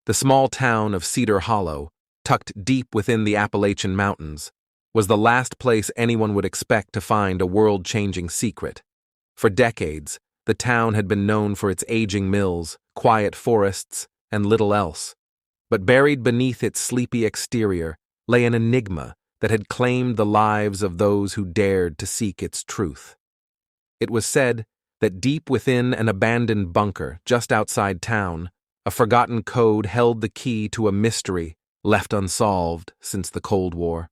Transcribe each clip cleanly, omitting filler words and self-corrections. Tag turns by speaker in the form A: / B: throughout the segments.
A: The small town of Cedar Hollow, tucked deep within the Appalachian Mountains, was the last place anyone would expect to find a world-changing secret. For decades, the town had been known for its aging mills, quiet forests, and little else. But buried beneath its sleepy exterior lay an enigma that had claimed the lives of those who dared to seek its truth. It was said that deep within an abandoned bunker just outside town, a forgotten code held the key to a mystery left unsolved since the Cold War.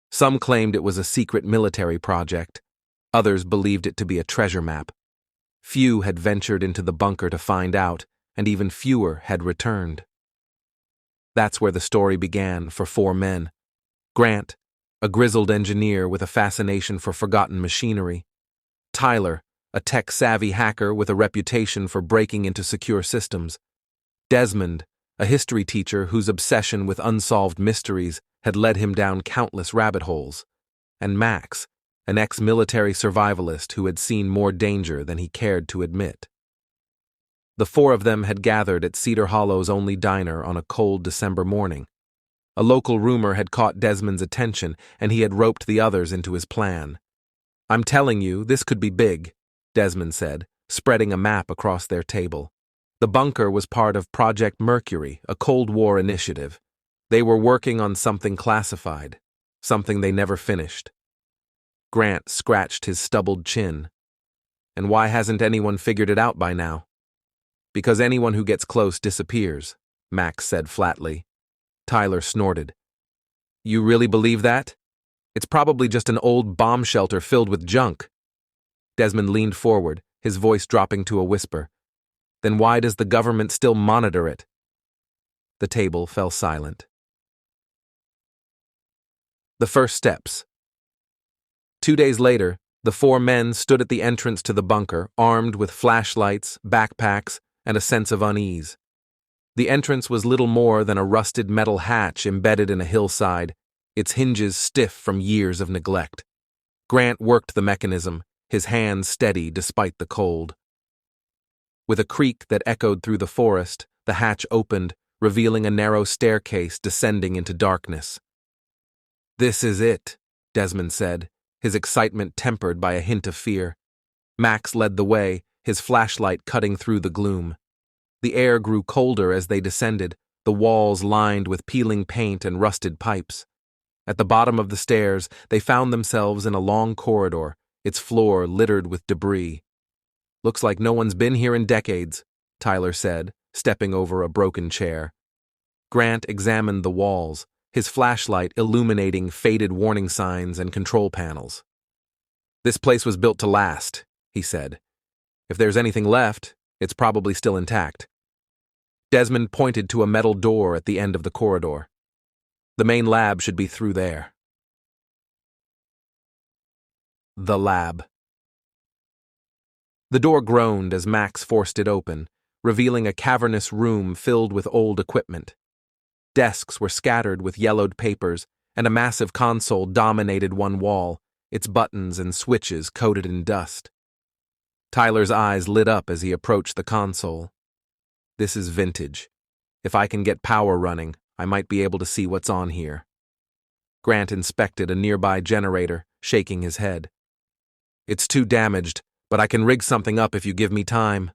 A: Some claimed it was a secret military project. Others believed it to be a treasure map. Few had ventured into the bunker to find out, and even fewer had returned. That's where the story began for four men. Grant, a grizzled engineer with a fascination for forgotten machinery. Tyler, a tech-savvy hacker with a reputation for breaking into secure systems. Desmond, a history teacher whose obsession with unsolved mysteries had led him down countless rabbit holes. And Max, an ex-military survivalist who had seen more danger than he cared to admit. The four of them had gathered at Cedar Hollow's only diner on a cold December morning. A local rumor had caught Desmond's attention, and he had roped the others into his plan. "I'm telling you, this could be big," Desmond said, spreading a map across their table. The bunker was part of Project Mercury, a Cold War initiative. They were working on something classified, something they never finished. Grant scratched his stubbled chin. "And why hasn't anyone figured it out by now?" "Because anyone who gets close disappears," Max said flatly. Tyler snorted. "You really believe that? It's probably just an old bomb shelter filled with junk." Desmond leaned forward, his voice dropping to a whisper. "Then why does the government still monitor it?" The table fell silent. The first steps. 2 days later, the four men stood at the entrance to the bunker, armed with flashlights, backpacks, and a sense of unease. The entrance was little more than a rusted metal hatch embedded in a hillside, its hinges stiff from years of neglect. Grant worked the mechanism, his hands steady despite the cold. With a creak that echoed through the forest, the hatch opened, revealing a narrow staircase descending into darkness. "This is it," Desmond said, his excitement tempered by a hint of fear. Max led the way, his flashlight cutting through the gloom. The air grew colder as they descended, the walls lined with peeling paint and rusted pipes. At the bottom of the stairs, they found themselves in a long corridor, its floor littered with debris. "Looks like no one's been here in decades," Tyler said, stepping over a broken chair. Grant examined the walls, his flashlight illuminating faded warning signs and control panels. "This place was built to last," he said. "If there's anything left, it's probably still intact." Desmond pointed to a metal door at the end of the corridor. "The main lab should be through there." The lab. The door groaned as Max forced it open, revealing a cavernous room filled with old equipment. Desks were scattered with yellowed papers, and a massive console dominated one wall, its buttons and switches coated in dust. Tyler's eyes lit up as he approached the console. "This is vintage. If I can get power running, I might be able to see what's on here." Grant inspected a nearby generator, shaking his head. "It's too damaged, but I can rig something up if you give me time."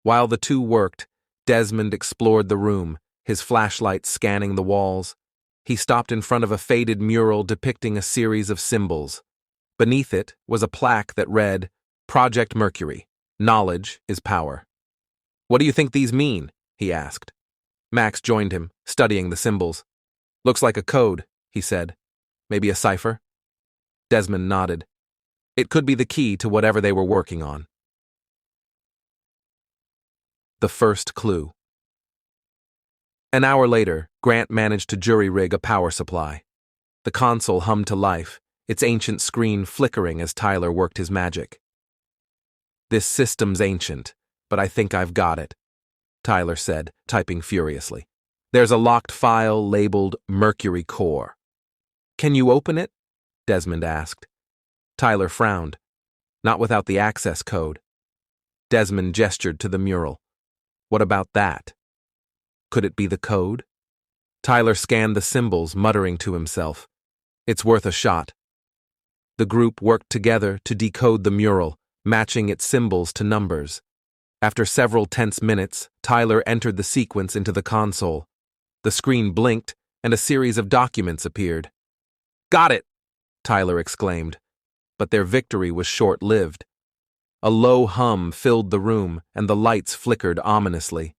A: While the two worked, Desmond explored the room, his flashlight scanning the walls. He stopped in front of a faded mural depicting a series of symbols. Beneath it was a plaque that read, "Project Mercury. Knowledge is power." "What do you think these mean?" he asked. Max joined him, studying the symbols. "Looks like a code," he said. "Maybe a cipher?" Desmond nodded. It could be the key to whatever they were working on. The first clue. An hour later, Grant managed to jury-rig a power supply. The console hummed to life, its ancient screen flickering as Tyler worked his magic. "This system's ancient, but I think I've got it," Tyler said, typing furiously. "There's a locked file labeled Mercury Core." "Can you open it?" Desmond asked. Tyler frowned. "Not without the access code." Desmond gestured to the mural. "What about that?" Could it be the code? Tyler scanned the symbols, muttering to himself. It's worth a shot. The group worked together to decode the mural, matching its symbols to numbers. After several tense minutes, Tyler entered the sequence into the console. The screen blinked, and a series of documents appeared. "Got it!" Tyler exclaimed. But their victory was short-lived. A low hum filled the room, and the lights flickered ominously.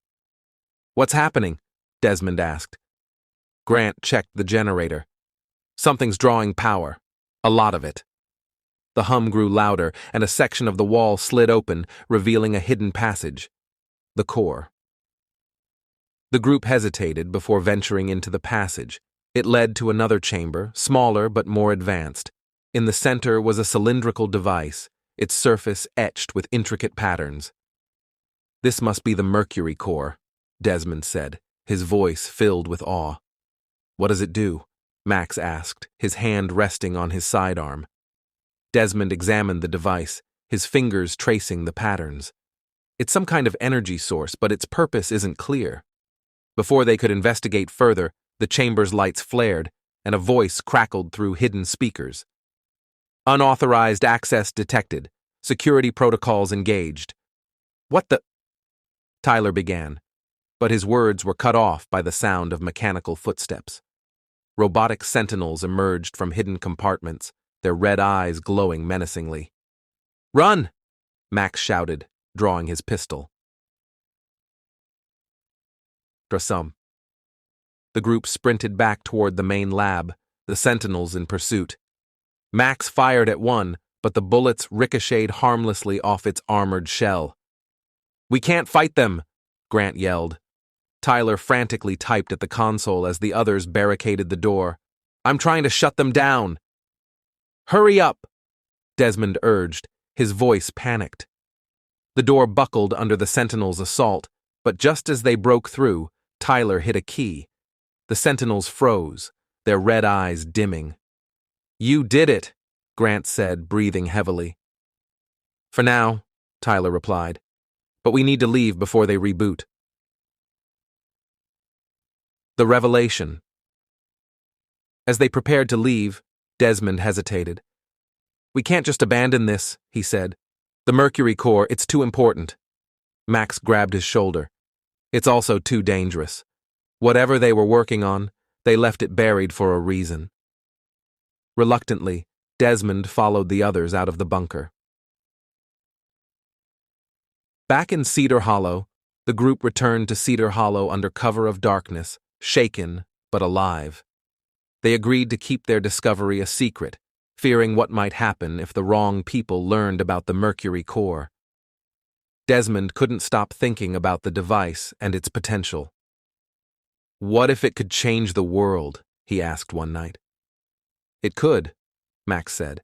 A: "What's happening?" Desmond asked. Grant checked the generator. "Something's drawing power. A lot of it." The hum grew louder, and a section of the wall slid open, revealing a hidden passage. The core. The group hesitated before venturing into the passage. It led to another chamber, smaller but more advanced. In the center was a cylindrical device, its surface etched with intricate patterns. "This must be the mercury core," Desmond said, his voice filled with awe. "What does it do?" Max asked, his hand resting on his sidearm. Desmond examined the device, his fingers tracing the patterns. "It's some kind of energy source, but its purpose isn't clear." Before they could investigate further, the chamber's lights flared, and a voice crackled through hidden speakers. "Unauthorized access detected. Security protocols engaged." "What the—" Tyler began, but his words were cut off by the sound of mechanical footsteps. Robotic sentinels emerged from hidden compartments, their red eyes glowing menacingly. "Run!" Max shouted, drawing his pistol. Drasum. The group sprinted back toward the main lab, the sentinels in pursuit. Max fired at one, but the bullets ricocheted harmlessly off its armored shell. "We can't fight them!" Grant yelled. Tyler frantically typed at the console as the others barricaded the door. "I'm trying to shut them down." "Hurry up!" Desmond urged, his voice panicked. The door buckled under the sentinels' assault, but just as they broke through, Tyler hit a key. The sentinels froze, their red eyes dimming. "You did it," Grant said, breathing heavily. "For now," Tyler replied, "but we need to leave before they reboot." The revelation. As they prepared to leave, Desmond hesitated. "We can't just abandon this," he said. "The mercury core, it's too important." Max grabbed his shoulder. "It's also too dangerous. Whatever they were working on, they left it buried for a reason." Reluctantly, Desmond followed the others out of the bunker. Back in Cedar Hollow, the group returned to Cedar Hollow under cover of darkness, shaken but alive. They agreed to keep their discovery a secret, fearing what might happen if the wrong people learned about the mercury core. Desmond couldn't stop thinking about the device and its potential. "What if it could change the world?" he asked one night. "It could," Max said,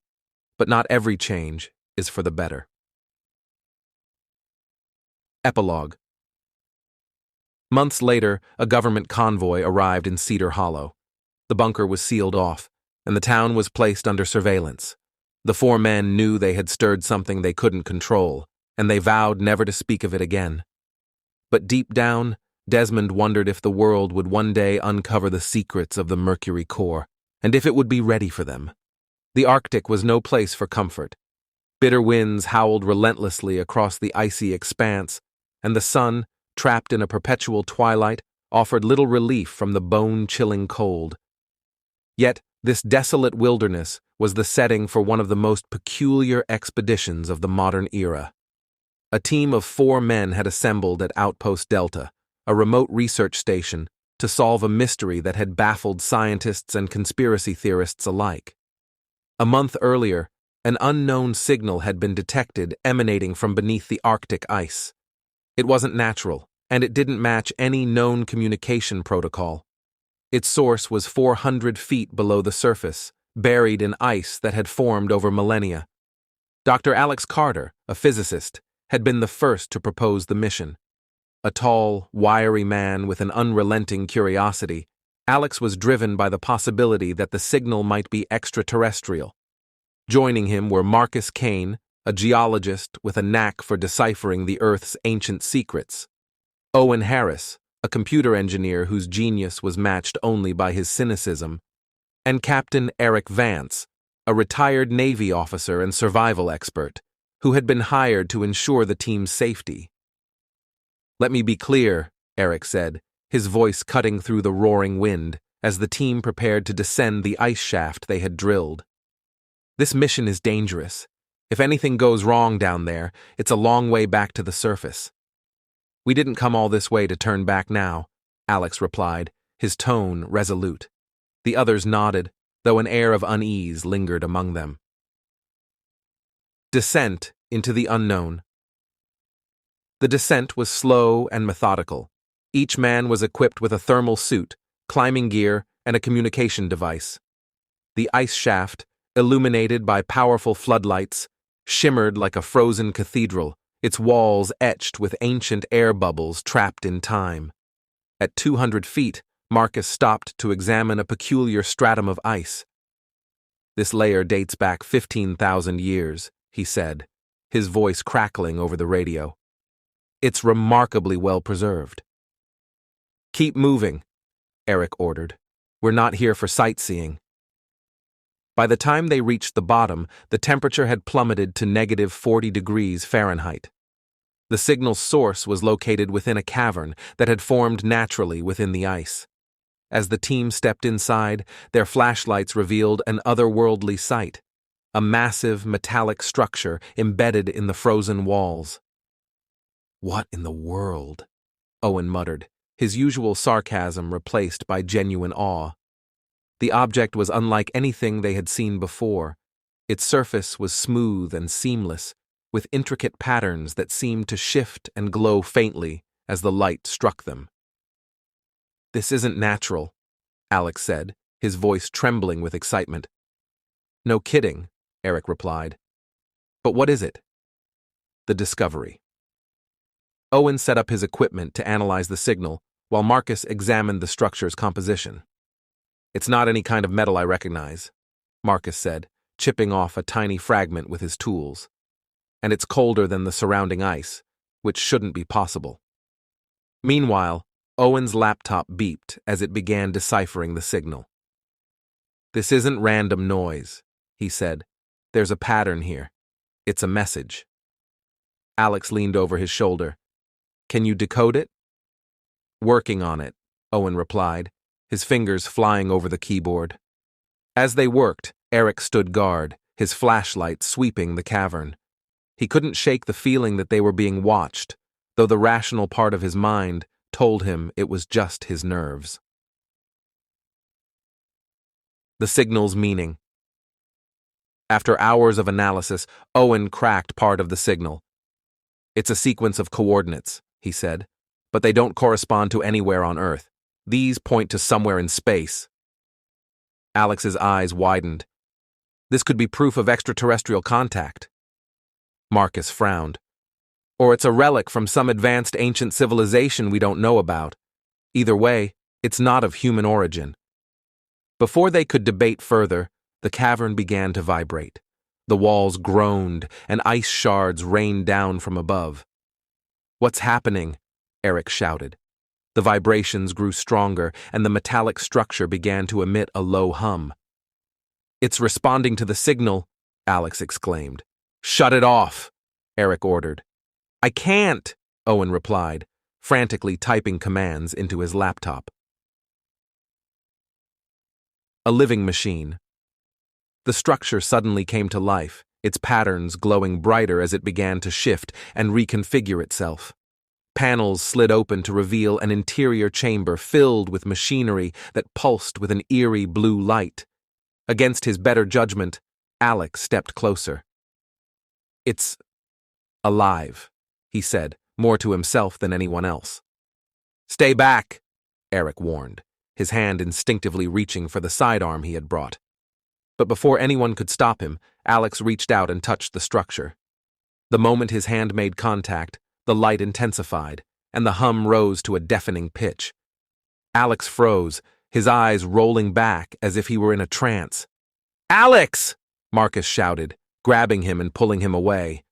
A: "but not every change is for the better." Epilogue. Months later, a government convoy arrived in Cedar Hollow. The bunker was sealed off, and the town was placed under surveillance. The four men knew they had stirred something they couldn't control, and they vowed never to speak of it again. But deep down, Desmond wondered if the world would one day uncover the secrets of the mercury core, and if it would be ready for them. The Arctic was no place for comfort. Bitter winds howled relentlessly across the icy expanse, and the sun, trapped in a perpetual twilight, offered little relief from the bone-chilling cold. Yet, this desolate wilderness was the setting for one of the most peculiar expeditions of the modern era. A team of 4 men had assembled at Outpost Delta, a remote research station, to solve a mystery that had baffled scientists and conspiracy theorists alike. A month earlier, an unknown signal had been detected emanating from beneath the Arctic ice. It wasn't natural, and it didn't match any known communication protocol. Its source was 400 feet below the surface, buried in ice that had formed over millennia. Dr. Alex Carter, a physicist, had been the first to propose the mission. A tall, wiry man with an unrelenting curiosity, Alex was driven by the possibility that the signal might be extraterrestrial. Joining him were Marcus Kane, a geologist with a knack for deciphering the Earth's ancient secrets; Owen Harris, a computer engineer whose genius was matched only by his cynicism, and Captain Eric Vance, a retired Navy officer and survival expert, who had been hired to ensure the team's safety. "Let me be clear," Eric said, his voice cutting through the roaring wind as the team prepared to descend the ice shaft they had drilled. "This mission is dangerous. If anything goes wrong down there, it's a long way back to the surface." "We didn't come all this way to turn back now," Alex replied, his tone resolute. The others nodded, though an air of unease lingered among them. Descent into the unknown. The descent was slow and methodical. Each man was equipped with a thermal suit, climbing gear, and a communication device. The ice shaft, illuminated by powerful floodlights, shimmered like a frozen cathedral, its walls etched with ancient air bubbles trapped in time. At 200 feet, Marcus stopped to examine a peculiar stratum of ice. "This layer dates back 15,000 years, he said, his voice crackling over the radio. "It's remarkably well preserved." "Keep moving," Eric ordered. "We're not here for sightseeing." By the time they reached the bottom, the temperature had plummeted to -40 degrees Fahrenheit. The signal's source was located within a cavern that had formed naturally within the ice. As the team stepped inside, their flashlights revealed an otherworldly sight, a massive metallic structure embedded in the frozen walls. "What in the world?" Owen muttered, his usual sarcasm replaced by genuine awe. The object was unlike anything they had seen before. Its surface was smooth and seamless, with intricate patterns that seemed to shift and glow faintly as the light struck them. "This isn't natural," Alex said, his voice trembling with excitement. "No kidding," Eric replied. "But what is it?" "The discovery." Owen set up his equipment to analyze the signal, while Marcus examined the structure's composition. "It's not any kind of metal I recognize," Marcus said, chipping off a tiny fragment with his tools. "And it's colder than the surrounding ice, which shouldn't be possible." Meanwhile, Owen's laptop beeped as it began deciphering the signal. "This isn't random noise," he said. "There's a pattern here. It's a message." Alex leaned over his shoulder. "Can you decode it?" "Working on it," Owen replied, his fingers flying over the keyboard. As they worked, Eric stood guard, his flashlight sweeping the cavern. He couldn't shake the feeling that they were being watched, though the rational part of his mind told him it was just his nerves. The signal's meaning. After hours of analysis, Owen cracked part of the signal. "It's a sequence of coordinates," he said, "but they don't correspond to anywhere on Earth. These point to somewhere in space." Alex's eyes widened. "This could be proof of extraterrestrial contact." Marcus frowned. "Or it's a relic from some advanced ancient civilization we don't know about. Either way, it's not of human origin." Before they could debate further, the cavern began to vibrate. The walls groaned, and ice shards rained down from above. "What's happening?" Eric shouted. The vibrations grew stronger, and the metallic structure began to emit a low hum. "It's responding to the signal," Alex exclaimed. "Shut it off," Eric ordered. "I can't," Owen replied, frantically typing commands into his laptop. A living machine. The structure suddenly came to life, its patterns glowing brighter as it began to shift and reconfigure itself. Panels slid open to reveal an interior chamber filled with machinery that pulsed with an eerie blue light. Against his better judgment, Alex stepped closer. "It's alive," he said, more to himself than anyone else. "Stay back," Eric warned, his hand instinctively reaching for the sidearm he had brought. But before anyone could stop him, Alex reached out and touched the structure. The moment his hand made contact, the light intensified, and the hum rose to a deafening pitch. Alex froze, his eyes rolling back as if he were in a trance. "Alex!" Marcus shouted, grabbing him and pulling him away.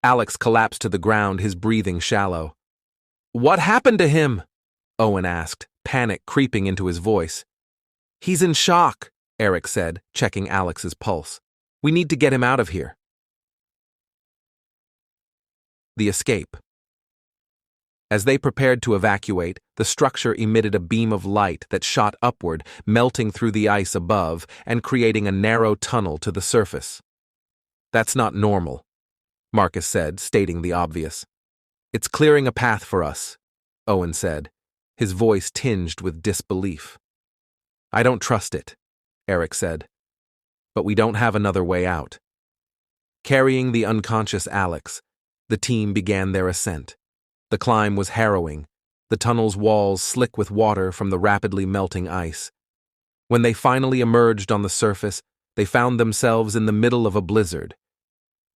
A: Alex collapsed to the ground, his breathing shallow. "What happened to him?" Owen asked, panic creeping into his voice. He's in shock, Eric said, checking Alex's pulse. We need to get him out of here. The escape. As they prepared to evacuate, the structure emitted a beam of light that shot upward, melting through the ice above and creating a narrow tunnel to the surface. That's not normal, Marcus said, stating the obvious. It's clearing a path for us, Owen said, his voice tinged with disbelief. I don't trust it, Eric said. But we don't have another way out. Carrying the unconscious Alex, the team began their ascent. The climb was harrowing, the tunnel's walls slick with water from the rapidly melting ice. When they finally emerged on the surface, they found themselves in the middle of a blizzard.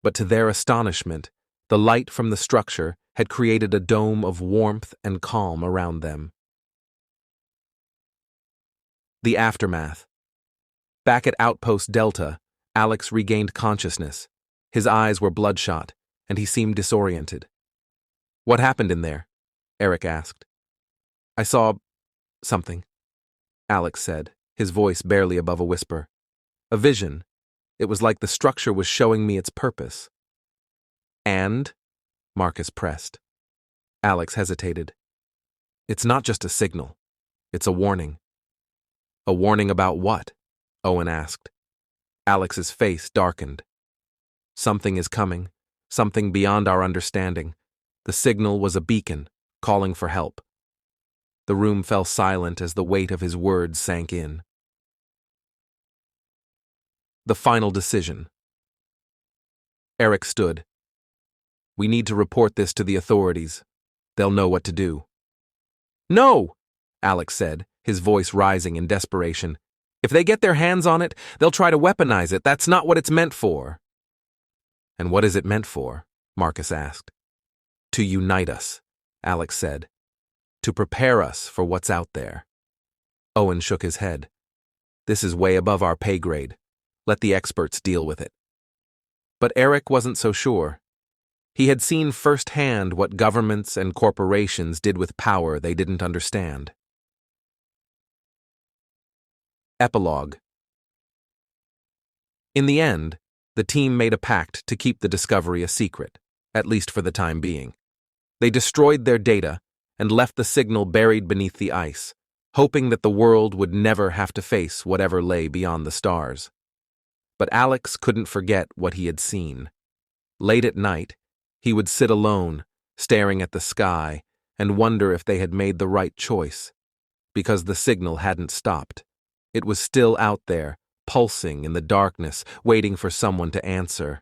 A: But to their astonishment, the light from the structure had created a dome of warmth and calm around them. The aftermath. Back at Outpost Delta, Alex regained consciousness. His eyes were bloodshot, and he seemed disoriented. What happened in there? Eric asked. I saw something, Alex said, his voice barely above a whisper. A vision. It was like the structure was showing me its purpose. And? Marcus pressed. Alex hesitated. It's not just a signal. It's a warning. A warning about what? Owen asked. Alex's face darkened. Something is coming, something beyond our understanding. The signal was a beacon, calling for help. The room fell silent as the weight of his words sank in. The final decision. Eric stood. We need to report this to the authorities. They'll know what to do. No, Alex said, his voice rising in desperation. If they get their hands on it, they'll try to weaponize it. That's not what it's meant for. And what is it meant for? Marcus asked. To unite us, Alex said. To prepare us for what's out there. Owen shook his head. This is way above our pay grade. Let the experts deal with it. But Eric wasn't so sure. He had seen firsthand what governments and corporations did with power they didn't understand. Epilogue. In the end, the team made a pact to keep the discovery a secret, at least for the time being. They destroyed their data and left the signal buried beneath the ice, hoping that the world would never have to face whatever lay beyond the stars. But Alex couldn't forget what he had seen. Late at night, he would sit alone, staring at the sky, and wonder if they had made the right choice. Because the signal hadn't stopped. It was still out there, pulsing in the darkness, waiting for someone to answer.